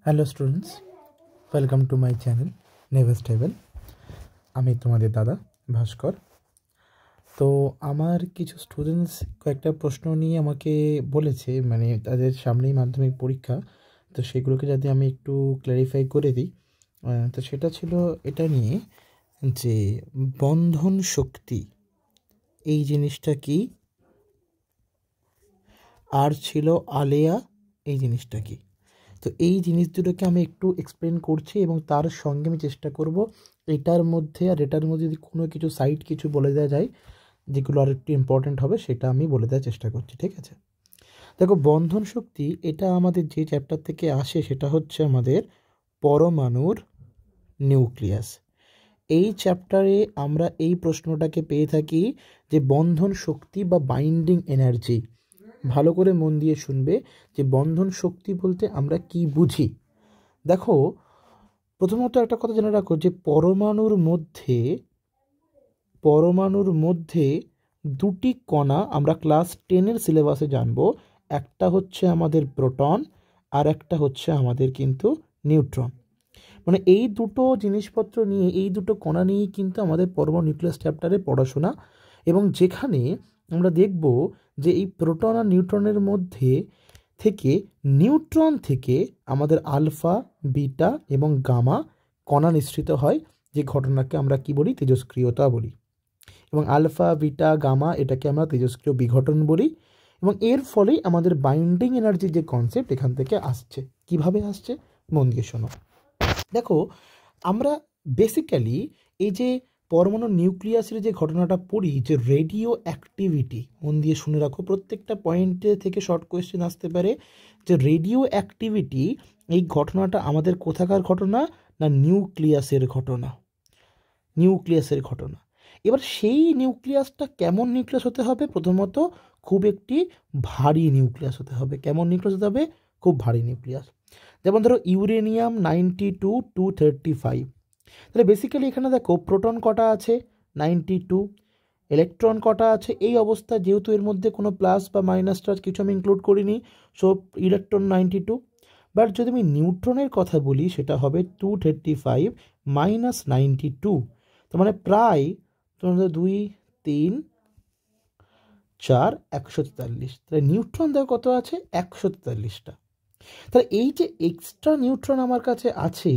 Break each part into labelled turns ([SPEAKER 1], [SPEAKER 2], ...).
[SPEAKER 1] Hello students, welcome to my channel never stable. আমি তোমাদের দাদা ভাস্কর। তো আমার কিছু স্টুডেন্টস কয়েকটা প্রশ্ন নিয়ে আমাকে বলেছে, মানে তাদের সামনেই মাধ্যমিক পরীক্ষা, তো সেগুলোকে যদি আমি একটু ক্ল্যারিফাই করে দিই। তো সেটা ছিল এটা নিয়ে যে বন্ধন শক্তি এই জিনিসটা কি, আর ছিল আলেয়া এই জিনিসটা কি। তো এই জিনিস দুটোকে আমি একটু এক্সপ্লেন করছি এবং তার সঙ্গে আমি চেষ্টা করব এটার মধ্যে আর এটার মধ্যে যদি কোনো কিছু সাইড কিছু বলে দেওয়া যায় যেগুলো আর একটু ইম্পর্ট্যান্ট হবে সেটা আমি বলে দেওয়ার চেষ্টা করছি, ঠিক আছে? দেখো, বন্ধন শক্তি এটা আমাদের যে চ্যাপ্টার থেকে আসে সেটা হচ্ছে আমাদের পরমাণুর নিউক্লিয়াস। এই চ্যাপ্টারে আমরা এই প্রশ্নটাকে পেয়ে থাকি যে বন্ধন শক্তি বা বাইন্ডিং এনার্জি। ভালো করে মন দিয়ে শুনবে যে বন্ধন শক্তি বলতে আমরা কি বুঝি। দেখো, প্রথমত একটা কথা জেনে রাখো যে পরমাণুর মধ্যে দুটি কণা আমরা ক্লাস 10-এর সিলেবাসে জানবো। একটা হচ্ছে আমাদের প্রোটন আর একটা হচ্ছে আমাদের কিন্তু নিউট্রন। মানে এই দুটো জিনিসপত্র নিয়ে, এই দুটো কণা নিয়েই কিন্তু আমাদের পরমাণু নিউক্লিয়াস চ্যাপ্টারে পড়াশোনা। এবং যেখানে আমরা দেখব যে এই প্রোটন আর নিউট্রনের মধ্যে থেকে নিউট্রন থেকে আমাদের আলফা, বিটা এবং গামা কণা নিঃসৃত হয়, যে ঘটনাকে আমরা কি বলি, তেজস্ক্রিয়তা বলি। এবং আলফা, বিটা, গামা এটাকে আমরা তেজস্ক্রিয় বিঘটন বলি। এবং এর ফলেই আমাদের বাইন্ডিং এনার্জির যে কনসেপ্ট এখান থেকে আসছে। কিভাবে আসছে মন দিয়ে শোনো। দেখো, আমরা বেসিক্যালি এই যে পরমাণু নিউক্লিয়াসের যে ঘটনাটা পড়ি, যে রেডিও অ্যাক্টিভিটি, মন দিয়ে শুনে রাখো, প্রত্যেকটা পয়েন্টে থেকে শর্ট কোয়েশ্চেন আসতে পারে। যে রেডিও অ্যাক্টিভিটি এই ঘটনাটা আমাদের কোথাকার ঘটনা না নিউক্লিয়াসের ঘটনা। এবার সেই নিউক্লিয়াসটা কেমন নিউক্লিয়াস হতে হবে? প্রথমত খুব একটি ভারী নিউক্লিয়াস হতে হবে। কেমন নিউক্লিয়াস হতে হবে? খুব ভারী নিউক্লিয়াস। যেমন ধরো ইউরেনিয়াম 92-235। তাহলে বেসিক্যালি এখানে দেখো প্রোটন কটা আছে? 92। ইলেকট্রন কটা আছে? এই অবস্থা যেহেতু এর মধ্যে কোনো প্লাস বা মাইনাস চার্জ কিছু আমি ইনক্লুড করিনি, সো ইলেকট্রন 92। বাট যদি আমি নিউট্রনের কথা বলি সেটা হবে 235 মাইনাস 92। তার মানে প্রায় তোমাদের 2, 3, 4, 143। তাহলে নিউট্রন দেখো কত আছে? 143টা। তাহলে এই যে এক্সট্রা নিউট্রন আমার কাছে আছে,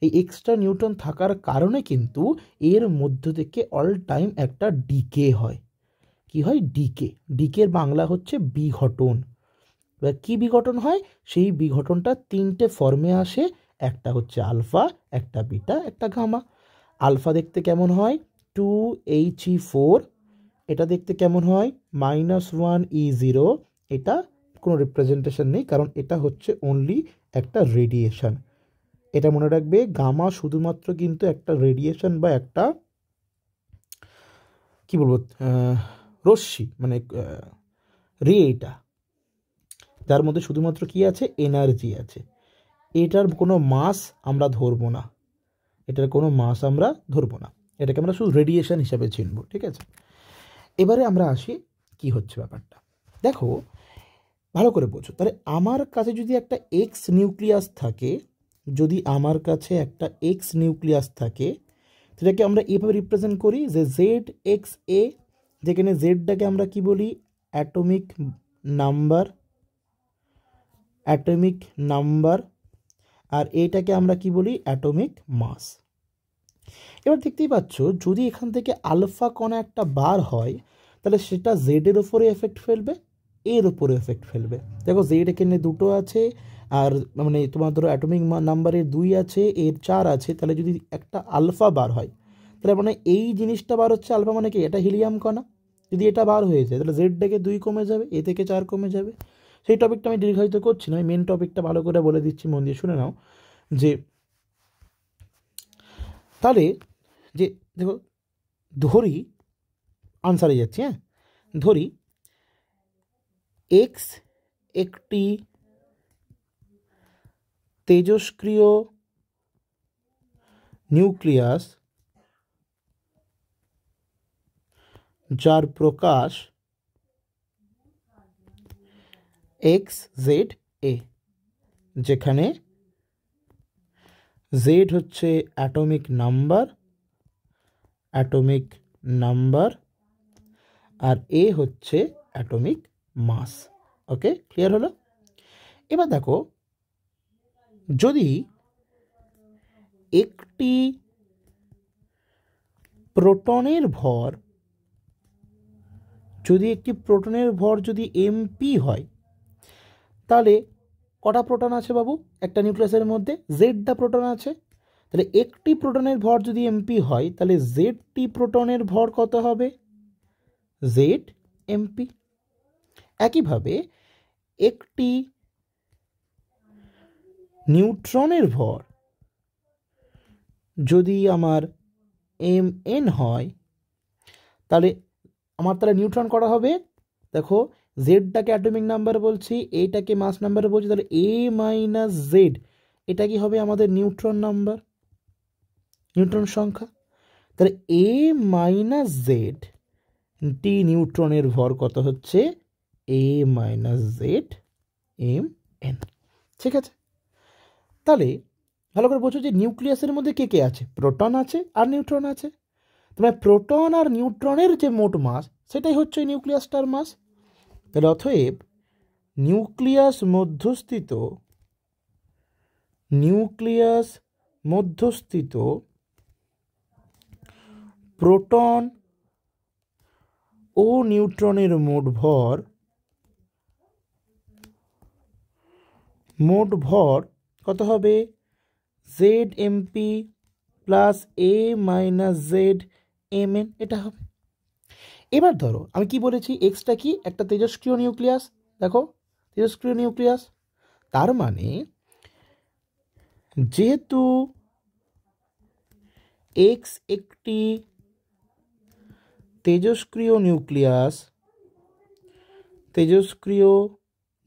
[SPEAKER 1] এই এক্সট্রা নিউট্রন থাকার কারণে কিন্তু এর মধ্য থেকে অল টাইম একটা ডিকে হয়। কি হয়? ডিকের বাংলা হচ্ছে বিঘটন। এবার কী বিঘটন হয়? সেই বিঘটনটা 3টে ফর্মে আসে। একটা হচ্ছে আলফা, একটা বিটা, একটা গামা। আলফা দেখতে কেমন হয়? 2He4। এটা দেখতে কেমন হয়? -1E0। এটা কোনো রিপ্রেজেন্টেশন নেই, কারণ এটা হচ্ছে অনলি একটা রেডিয়েশন। এটা মনে রাখবে, গামা শুধুমাত্র কিন্তু একটা রেডিয়েশন বা একটা কি বলবো, রশ্মি, মানে রে, এটা যার মধ্যে শুধুমাত্র কি আছে? এনার্জি আছে। এটার কোনো মাস আমরা ধরবো না, এটাকে আমরা শুধু রেডিয়েশন হিসাবে চিনব, ঠিক আছে? এবারে আমরা আসি কি হচ্ছে ব্যাপারটা। দেখো, ভালো করে বোঝো। তাহলে আমার কাছে যদি একটা এক্স নিউক্লিয়াস থাকে, সেটাকে আমরা এভাবে রিপ্রেজেন্ট করি যে জেড এক্স এ, যেখানে জেডটাকে আমরা কি বলি? অ্যাটমিক নাম্বার, আর এটাকে আমরা কি বলি? Atomic mass. এবার দেখতেই পাচ্ছ, যদি এখান থেকে আলফা কণা একটা বার হয় তাহলে সেটা জেডের ওপরে এফেক্ট ফেলবে, এর ওপরে এফেক্ট ফেলবে। দেখো, জেড এখানে 2 আছে, আর মানে তোমার ধরো অ্যাটমিক নাম্বারের 2 আছে, এর 4 আছে। তাহলে যদি একটা আলফা বার হয় তাহলে মানে এই জিনিসটা বার হচ্ছে আলফা, মানে কি? এটা হিলিয়াম কণা। যদি এটা বার হয়ে যায় তাহলে জেড থেকে 2 কমে যাবে, এ থেকে 4 কমে যাবে। সেই টপিকটা আমি দীর্ঘায়িত করছি না, আমি মেন টপিকটা ভালো করে বলে দিচ্ছি, মন দিয়ে শুনে নাও। যে তাহলে যে দেখো, ধরি আনসারে যাচ্ছি, হ্যাঁ, ধরি এক্স একটি তেজস্ক্রিয় নিউক্লিয়াস যার প্রকাশ XZA, যেখানে জেড হচ্ছে অ্যাটমিক নাম্বার আর এ হচ্ছে অ্যাটমিক মাস। ওকে, ক্লিয়ার হলো? এবার দেখো, যদি একটি প্রোটনের ভর যদি এমপি হয়, তাহলে কটা প্রোটন আছে বাবু একটা নিউক্লিয়াসের মধ্যে? জেডটা প্রোটন আছে। তাহলে একটি প্রোটনের ভর যদি এমপি হয়, তাহলে জেডটি প্রোটনের ভর কত হবে? Z MP. একইভাবে একটি নিউট্রনের ভর যদি আমার এম এন হয়, তাহলে নিউট্রন করা হবে, দেখো জেডটাকে অ্যাটমিক নাম্বার বলছি, এটাকে মাস নাম্বার বলছি, তাহলে এ মাইনাস জেড এটা কি হবে? আমাদের নিউট্রন সংখ্যা। তাহলে এ মাইনাস জেড টি নিউট্রনের ভর কত হচ্ছে? এ মাইনাস জেড এম এন। ঠিক আছে, তাহলে ভালো করে বোঝো যে নিউক্লিয়াসের মধ্যে কে কে আছে? প্রোটন আছে আর নিউট্রন আছে। তবে প্রোটন আর নিউট্রনের যে মোট মাস, সেটাই হচ্ছে নিউক্লিয়াসটার মাস। তাহলে অতএব নিউক্লিয়াস মধ্যস্থিত প্রোটন ও নিউট্রনের মোট ভর কত হবে? Z M P plus A minus Z M N, এটা হবে। এবার ধরো আমি কি বলেছি, এক্সটা কি? একটা তেজস্ক্রিয় নিউক্লিয়াস। দেখো তেজস্ক্রিয় নিউক্লিয়াস, তার মানে যেহেতু এক্স একটি তেজস্ক্রিয়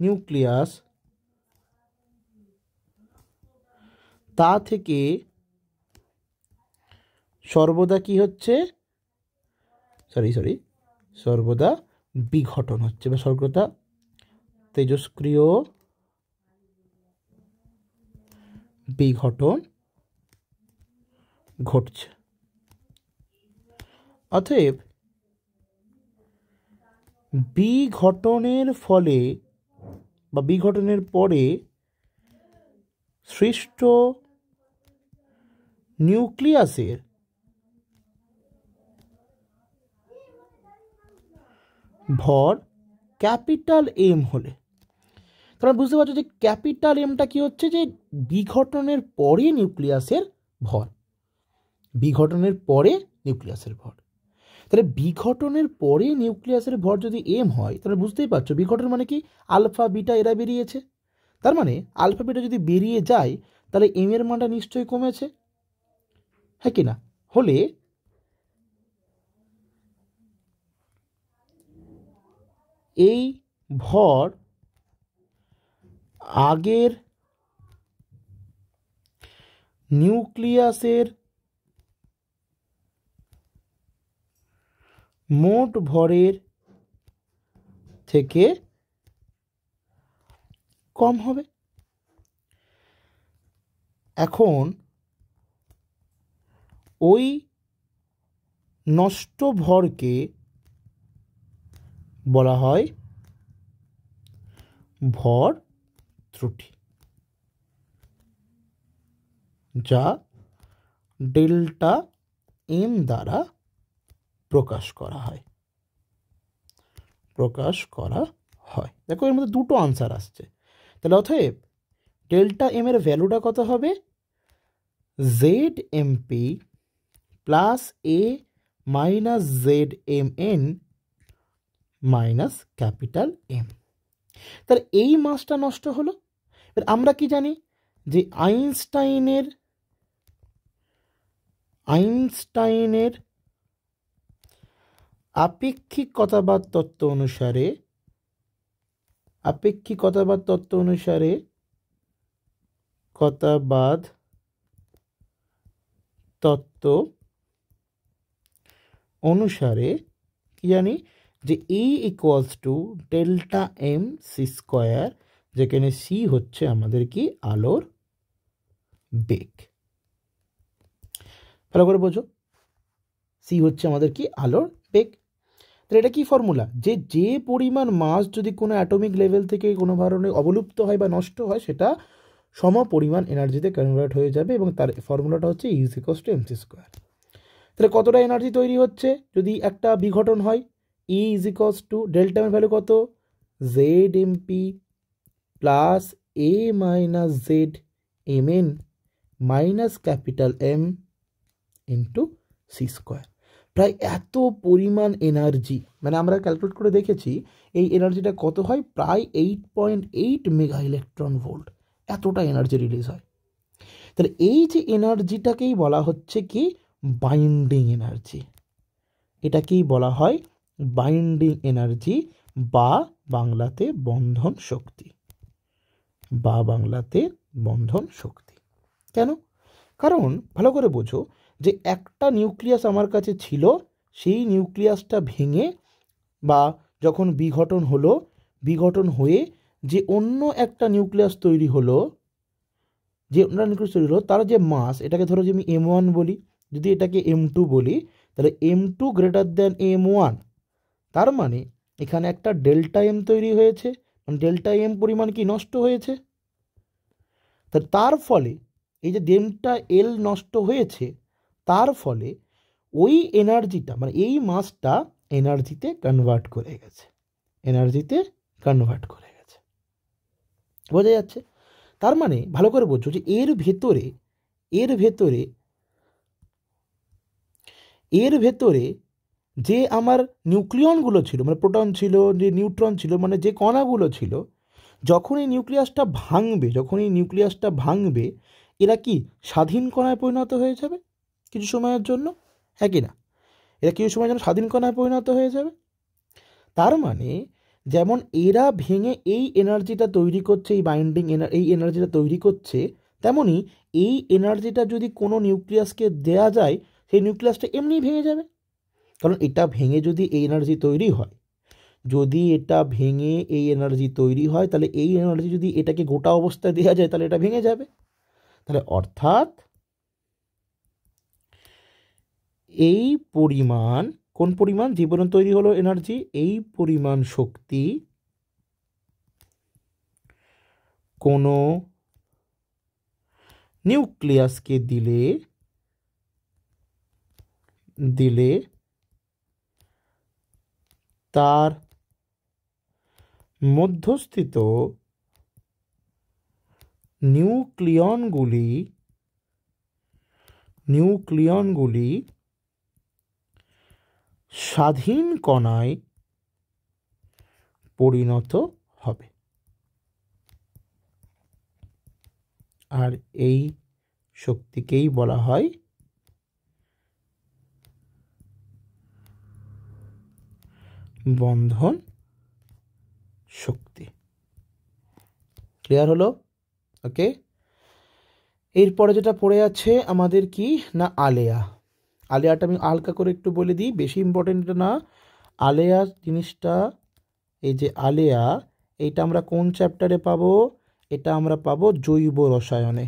[SPEAKER 1] নিউক্লিয়াস, তা থেকে সর্বদা কি হচ্ছে? সর্বদা বিঘটন হচ্ছে, বা সর্বদা তেজস্ক্রিয় বিঘটন ঘটছে। অতএব বিঘটনের ফলে বা বিঘটনের পরে সৃষ্ট নিউক্লিয়াসের ভর ক্যাপিটাল এম হলে, তোমরা বুঝতে পারছো যে ক্যাপিটাল এমটা কি হচ্ছে? যে বিঘটনের পরে নিউক্লিয়াসের ভর, তাহলে বিঘটনের পরে নিউক্লিয়াসের ভর যদি এম হয়, তাহলে বুঝতেই পারছো বিঘটন মানে কি? আলফা বিটা এরা বেরিয়েছে, তার মানে আলফা বিটা যদি বেরিয়ে যায়, তাহলে এম এর মানটা নিশ্চয়ই কমেছে, হ্যাঁ কি না? হলে এই ভর আগের নিউক্লিয়াসের মোট ভরের থেকে কম হবে। এখন ওই নষ্ট ভরকে বলা হয় ভর ত্রুটি, যা ডেল্টা এম দ্বারা প্রকাশ করা হয়। দেখো এর মধ্যে দুটো আনসার আসছে, তাহলে অতএব ডেল্টা এম এর ভ্যালুটা কত হবে? Z M P plus A minus Z M N minus capital M. তাহলে এই মাসটা নষ্ট হলো। এবার আমরা কি জানি যে আইনস্টাইনের আপেক্ষিকতাবাদ তত্ত্ব অনুসারে কি জানি যে E equals to delta M C square, যেখানে সি হচ্ছে আমাদের কি? আলোর বেগ। ভালো করে বোঝো, সি হচ্ছে আমাদের কি আলোর বেগ। তাহলে এটা কি ফর্মুলা, যে পরিমাণ মাস যদি কোনো অ্যাটমিক লেভেল থেকে কোনো কারণে অবলুপ্ত হয় বা নষ্ট হয় সেটা সম পরিমাণ এনার্জিতে কনভার্ট হয়ে যাবে, এবং তার ফর্মুলাটা হচ্ছে E=mc²। তাহলে কতটা এনার্জি তৈরি হচ্ছে যদি একটা বিঘটন হয়, E= ডেল্টা এম ভ্যালু কত, ZmP plus A minus Z mn minus capital M into c²। প্রায় এত পরিমাণ এনার্জি, মানে আমরা ক্যালকুলেট করে দেখেছি এই এনার্জিটা কত হয়, প্রায় 8.8 মেগা ইলেকট্রন ভোল্ট, এতটা এনার্জি রিলিজ হয়। তাহলে এই যে এনার্জিটাকেই বলা হচ্ছে কি বাইন্ডিং এনার্জি, এটাকেই বলা হয় বাইন্ডিং এনার্জি বা বাংলাতে বন্ধন শক্তি, বা বাংলাতে বন্ধন শক্তি। কেন? কারণ ভালো করে বোঝো যে একটা নিউক্লিয়াস আমার কাছে ছিল, সেই নিউক্লিয়াসটা ভেঙে বা যখন বিঘটন হলো, বিঘটন হয়ে যে অন্য একটা নিউক্লিয়াস তৈরি হলো, যে অন্য নিউক্লিয়াস তৈরি হলো তার যে মাস, এটাকে ধরো যে আমি M1 বলি, যদি এটাকে M2 বলি, তাহলে M2 গ্রেটার দ্যান M1, তার মানে এখানে একটা ডেল্টা এম তৈরি হয়েছে, মানে ডেল্টা এম পরিমাণ কি নষ্ট হয়েছে। তার ফলে এই যে ডেল্টা এল নষ্ট হয়েছে, তার ফলে ওই এনার্জিটা মানে এই মাসটা এনার্জিতে কনভার্ট করে গেছে, এনার্জিতে কনভার্ট করে গেছে। বোঝা যাচ্ছে? তার মানে ভালো করে বোঝো যে এর ভেতরে যে আমার নিউক্লিয়নগুলো ছিল, মানে প্রোটন ছিল, যে নিউট্রন ছিল, মানে যে কণাগুলো ছিল, যখন এই নিউক্লিয়াসটা ভাঙবে এরা কি স্বাধীন কণায় পরিণত হয়ে যাবে কিছু সময়ের জন্য, হ্যাঁ কি না? এরা কিছু সময়ের জন্য স্বাধীন কণায় পরিণত হয়ে যাবে। তার মানে যেমন এরা ভেঙে এই এনার্জিটা তৈরি করছে, এই এনার্জিটা তৈরি করছে, তেমনি এই এনার্জিটা যদি কোনো নিউক্লিয়াসকে দেয়া যায়, সেই নিউক্লিয়াসটা এমনি ভেঙে যাবে। কারণ এটা ভেঙে যদি এই এনার্জি তৈরি হয়, তাহলে এই এনার্জি যদি এটাকে গোটা অবস্থায় দেওয়া যায় তাহলে এটা ভেঙে যাবে। তাহলে অর্থাৎ এই পরিমাণ, কোন পরিমাণ, যে পরিমাণ তৈরি হলো এনার্জি, এই পরিমাণ শক্তি কোনো নিউক্লিয়াসকে দিলে তার মধ্যস্থিত নিউক্লিয়নগুলি স্বাধীন কণায় পরিণত হবে। আর এই শক্তিকেই বলা হয় বন্ধন শক্তি। ক্লিয়ার হলো? ওকে, এরপরে যেটা পড়ে আছে আমাদের কি না আলেয়াটা আমি হালকা করে একটু বলে দিই, বেশি ইম্পর্টেন্ট না। আলেয়া জিনিসটা, এই যে আলেয়া, এইটা আমরা কোন চ্যাপ্টারে পাবো? এটা আমরা পাবো জৈব রসায়নে।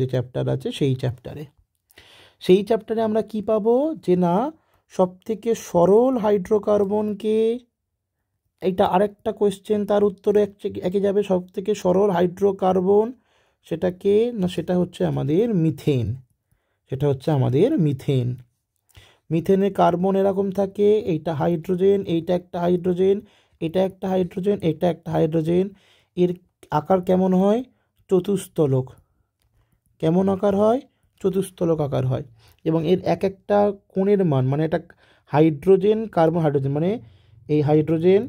[SPEAKER 1] যে চ্যাপ্টার আছে সেই চ্যাপ্টারে আমরা কি পাবো, যে না সবথেকে সরল হাইড্রোকার্বনকে, এইটা আরেকটা কোয়েশ্চেন, তার উত্তরে একে যাবে, সবথেকে সরল হাইড্রোকার্বন সেটা হচ্ছে আমাদের মিথেন। মিথেনে কার্বন এরকম থাকে, এইটা হাইড্রোজেন, এইটা একটা হাইড্রোজেন, এটা একটা হাইড্রোজেন, এটা একটা হাইড্রোজেন। এর আকার কেমন হয়? চতুস্তলক। কেমন আকার হয়? চতুস্তলক আকার হয়। এবং এর এক একটা কোণের মান, মানে এটা হাইড্রোজেন কার্বন হাইড্রোজেন, মানে এই হাইড্রোজেন,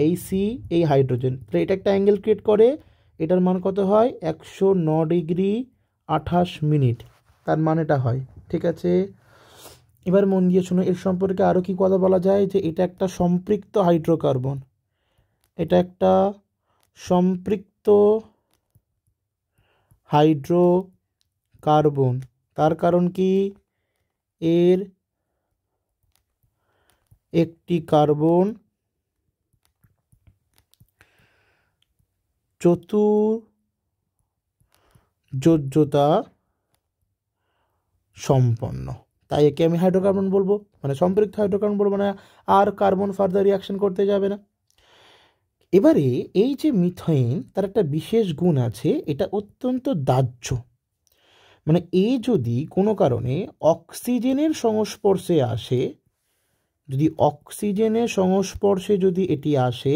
[SPEAKER 1] এই সি, এই হাইড্রোজেন, তাহলে এটা একটা অ্যাঙ্গেল ক্রিয়েট করে। এটার মান কত হয়? 109 ডিগ্রি 28 মিনিট তার মান এটা হয়। ঠিক আছে, এবার মন দিয়ে শুনো, এর সম্পর্কে আরও কি কথা বলা যায়, যে এটা একটা সম্পৃক্ত হাইড্রোকার্বন। তার কারণ কি, এর একটি কার্বন চতুর্যোজ্যতা সম্পন্ন, তাই একে আমি হাইড্রোকার্বন বলবো, মানে সম্পৃক্ত হাইড্রোকার্বন বলবো, মানে আর কার্বন ফার্দার রিয়াকশন করতে যাবে না। এবারে এই যে মিথেন, তার একটা বিশেষ গুণ আছে, এটা অত্যন্ত দাহ্য। মানে এ যদি কোনো কারণে অক্সিজেনের সংস্পর্শে আসে, যদি অক্সিজেনের সংস্পর্শে যদি এটি আসে,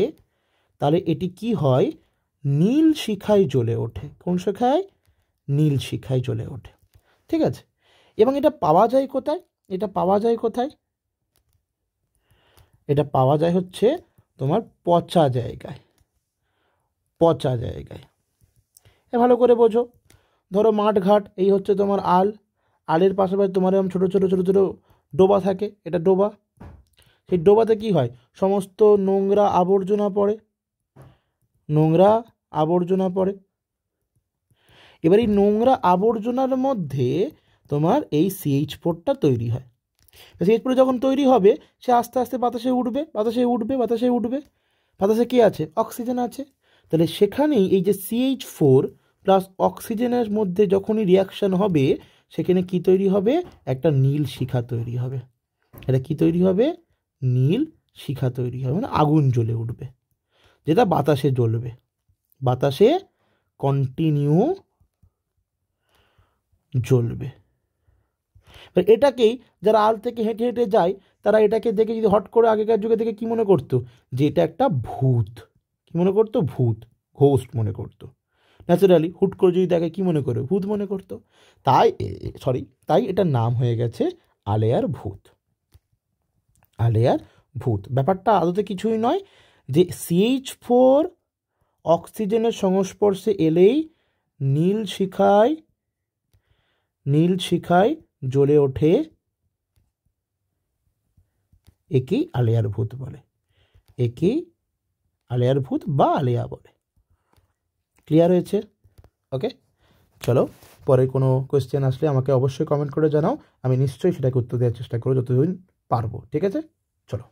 [SPEAKER 1] তাহলে এটি কি হয়, নীল শিখায় জ্বলে ওঠে। কোন শিখায়? নীল শিখায় জ্বলে ওঠে। ঠিক আছে, এবং এটা পাওয়া যায় কোথায়? এটা পাওয়া যায় কোথায়? এটা পাওয়া যায় হচ্ছে তোমার পচা জায়গায়, পচা জায়গায়। ভালো করে বোঝো, ধরো মাঠ ঘাট, এই হচ্ছে তোমার আল, আলের পাশাপাশি তোমার এরকম ছোটো ছোটো ছোটো ছোটো ডোবা থাকে, এটা ডোবা। সেই ডোবাতে কি হয়, সমস্ত নোংরা আবর্জনা পড়ে, নোংরা আবর্জনা পড়ে। এবার এই নোংরা আবর্জনার মধ্যে তোমার এই CH4টা তৈরি হয়। CH4 যখন তৈরি হবে, সে আস্তে আস্তে বাতাসে উঠবে, বাতাসে উঠবে, বাতাসে উঠবে। বাতাসে কি আছে? অক্সিজেন আছে। তাহলে সেখানেই এই যে CH4 প্লাস অক্সিজেনের মধ্যে যখনই রিয়াকশান হবে, সেখানে কি তৈরি হবে? একটা নীল শিখা তৈরি হবে। এটা কি তৈরি হবে? নীল শিখা তৈরি হবে, মানে আগুন জ্বলে উঠবে, যেটা বাতাসে জ্বলবে, বাতাসে কন্টিনিউ জ্বলবে। এটাকেই যারা আল থেকে হেঁটে হেঁটে যায়, তারা এটাকে দেখে যদি হট করে আগেকার যুগে দেখে কী মনে করতো? যে এটা একটা ভূত। কী মনে করতো? ভূত, ঘোস্ট মনে করতো। ন্যাচারালি হুট করে যদি দেখে কী মনে করে? ভূত মনে করতো। তাই এটার নাম হয়ে গেছে আলেয়ার ভূত। আলেয়ার ভূত। ব্যাপারটা আদতে কিছুই নয়, যে CH4 অক্সিজেনের সংস্পর্শে এলেই নীল শিখায় জ্বলে ওঠে, একেই আলেয়ার ভূত বলে, একেই আলেয়ার ভূত বা আলেয়া বলে। ক্লিয়ার হয়েছে? ওকে, চলো পরে কোনো কোয়েশ্চেন আসলে আমাকে অবশ্যই কমেন্ট করে জানাও, আমি নিশ্চয়ই সেটাকে উত্তর দেওয়ার চেষ্টা করবো যতদিন পারবো। ঠিক আছে, চলো।